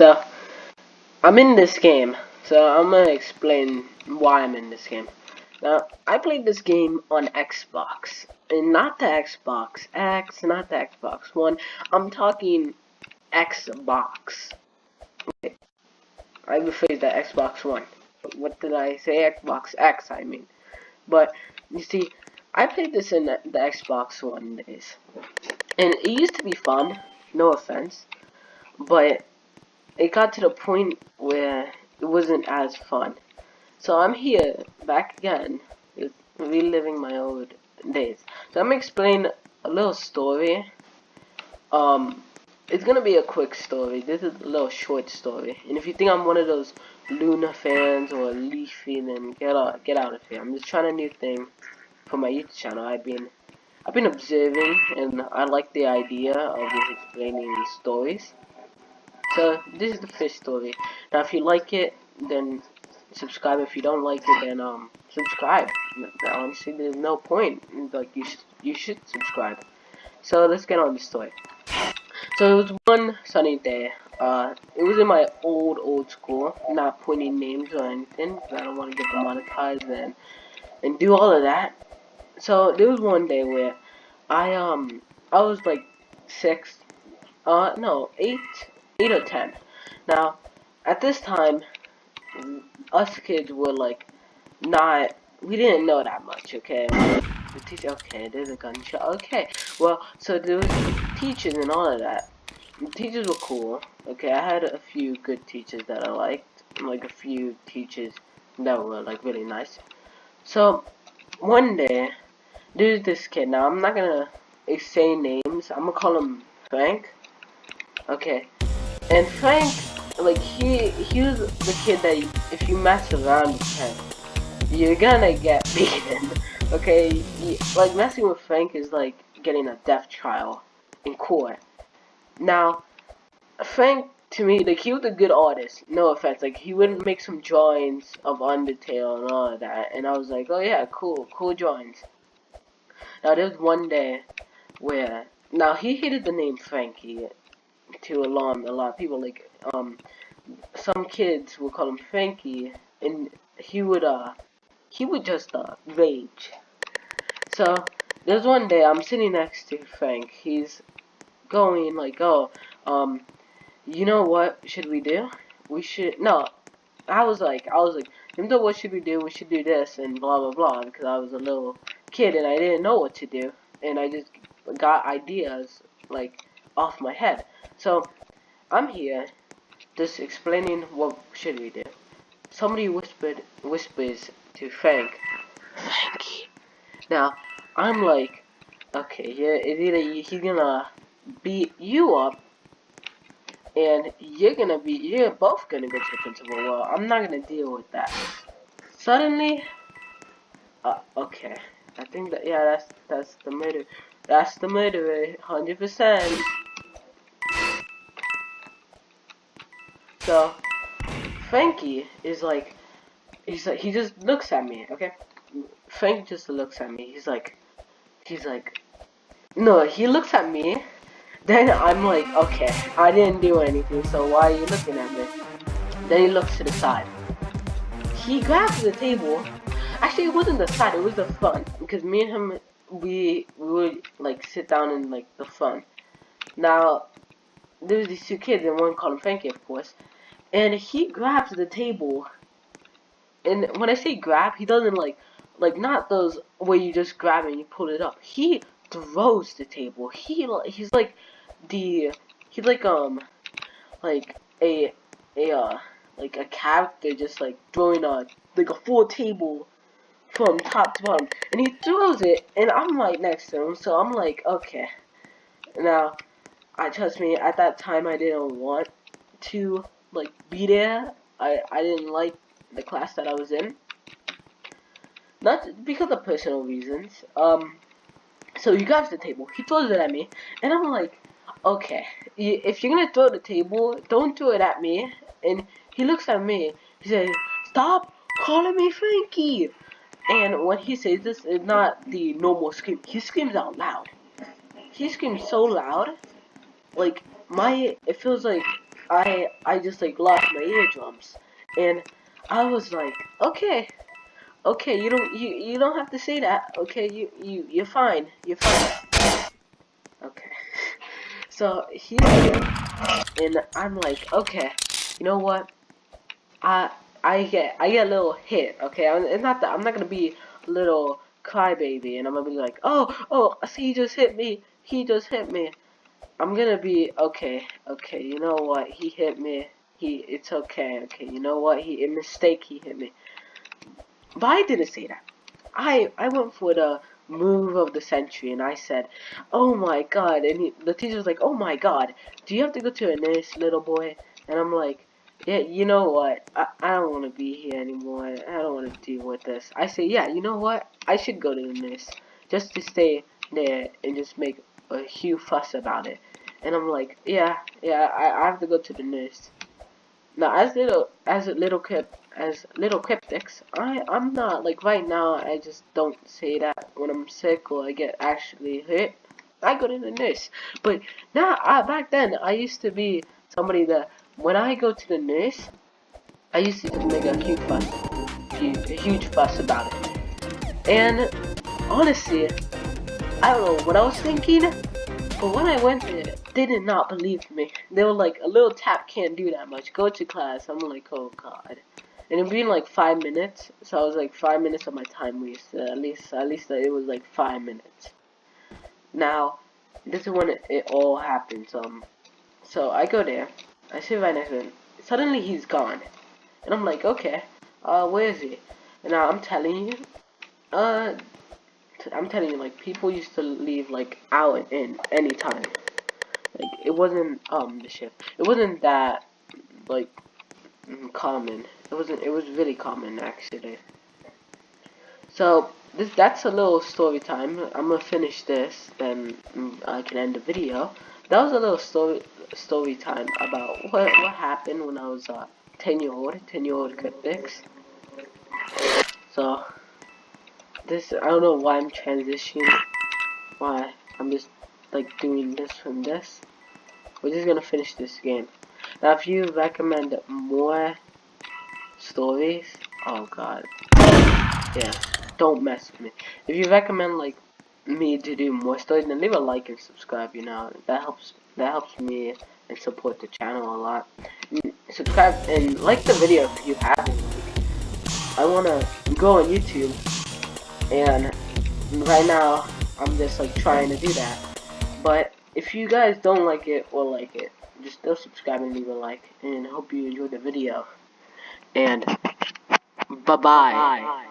So I'm in this game, so I'm gonna explain why I'm in this game. Now, I played this game on Xbox, and not the Xbox X, not the Xbox One. I'm talking Xbox. Okay, I rephrased that, Xbox One. What did I say? Xbox X, I mean. But you see, I played this in the Xbox One days, and it used to be fun. No offense, but it got to the point where it wasn't as fun. So I'm here, back again, with reliving my old days. So I'm gonna explain a little story. It's gonna be a quick story. This is a little short story. And if you think I'm one of those Luna fans or Leafy, then get out of here. I'm just trying a new thing for my YouTube channel. I've been observing, and I like the idea of just explaining stories. So this is the first story. Now if you like it, then subscribe. If you don't like it, then subscribe. Honestly, there's no point. Like you should subscribe. So let's get on the story. So it was one sunny day. It was in my old school. Not pointing names or anything, because I don't want to get demonetized and do all of that. So there was one day where I was like 6, no, 8 or 10. Now at this time, us kids were like not, we didn't know that much, okay? The teacher, okay, there's a gunshot, okay. Well, so there was teachers and all of that. The teachers were cool, okay? I had a few good teachers that I liked, like a few teachers that were like really nice. So one day, there's this kid. Now I'm not gonna say names. I'm gonna call him Frank, okay? And Frank, like he was the kid that if you mess around with him, you're gonna get beaten. Okay, like messing with Frank is like getting a death trial in court. Now, Frank to me, like he was a good artist. No offense, like he would make some drawings of Undertale and all of that, and I was like, oh yeah, cool drawings. Now there was one day where now he hated the name Frankie to alarm a lot of people. Like some kids would call him Frankie, and he would just rage. So there's one day I'm sitting next to Frank. He's going like, oh, you know what should we do? We should no. I was like, you know what should we do? We should do this and blah blah blah, because I was a little kid and I didn't know what to do, and I just got ideas like off my head. So I'm here just explaining what should we do. Somebody whispers to Frank, Frankie. Now I'm like, okay, yeah, it's either he's gonna beat you up, and you're both gonna go to the principal. Well, I'm not gonna deal with that. Suddenly, okay, I think that, yeah, that's the murder. That's the murderer, 100%. So Frankie is like, he just looks at me, okay? Frank just looks at me. He's like, no, he looks at me. Then I'm like, okay, I didn't do anything, so why are you looking at me? Then he looks to the side. He grabs the table. Actually, it wasn't the side, it was the front. Because me and him, we would like sit down in like the front. Now, there was these two kids, and one called him Frankie, of course. And he grabs the table. And when I say grab, he doesn't like not those where you just grab it and you pull it up. He throws the table. He's like he's like a like a character just like throwing like a full table from top to bottom, and he throws it, and I'm right next to him, so I'm like, okay. Now, trust me, at that time I didn't want to like be there. I didn't like the class that I was in, not because of personal reasons. So he grabs the table, he throws it at me, and I'm like, okay, if you're gonna throw the table, don't throw it at me. And he looks at me, he says, stop calling me Frankie. And when he says this, it's not the normal scream, he screams out loud. He screams so loud, like it feels like I just like lost my eardrums, and I was like, okay, you don't have to say that. Okay, you're fine. You're fine. Okay. So he's here, and I'm like, okay, you know what? I I get a little hit. Okay, it's not that I'm not gonna be a little crybaby, and I'm gonna be like, oh, he just hit me. He just hit me. I'm gonna be okay. Okay, you know what? He hit me. It's okay. Okay, you know what? A mistake. He hit me. But I didn't say that. I went for the move of the century, and I said, "Oh my God!" And the teacher was like, "Oh my God, do you have to go to a nurse, little boy?" And I'm like, "Yeah, you know what? I don't want to be here anymore. I don't want to deal with this." I say, "Yeah, you know what? I should go to the nurse just to stay there and just make a huge fuss about it." And I'm like, "Yeah, I have to go to the nurse." Now, as little cryptics, I'm not like right now. I just don't say that when I'm sick or I get actually hit. I go to the nurse. But now, back then, I used to be somebody that when I go to the nurse, I used to just make a huge fuss about it. And honestly, I don't know what I was thinking. But when I went there, they did not believe me. They were like, a little tap can't do that much. Go to class. I'm like, oh God. And it being like 5 minutes, so I was like 5 minutes of my time wasted. At least it was like 5 minutes. Now, this is when it all happens. So I go there. I sit right next to him. Suddenly he's gone, and I'm like, okay, where is he? And now I'm telling you, like people used to leave like out and in anytime. Like it wasn't the shift. It wasn't that like common. It was really common actually. So that's a little story time. I'm gonna finish this, then I can end the video. That was a little story time about what happened when I was 10-year-old cryptics. So this I don't know why I'm transitioning. Why I'm just like doing this from this. We're just gonna finish this game. Now, if you recommend more stories, oh God, yeah, don't mess with me. If you recommend like me to do more stories, then leave a like and subscribe. You know that helps me and support the channel a lot. Subscribe and like the video if you haven't. I wanna go on YouTube, and right now I'm just like trying to do that. But if you guys don't like it or like it, just still subscribe and leave a like. And hope you enjoyed the video. And bye bye.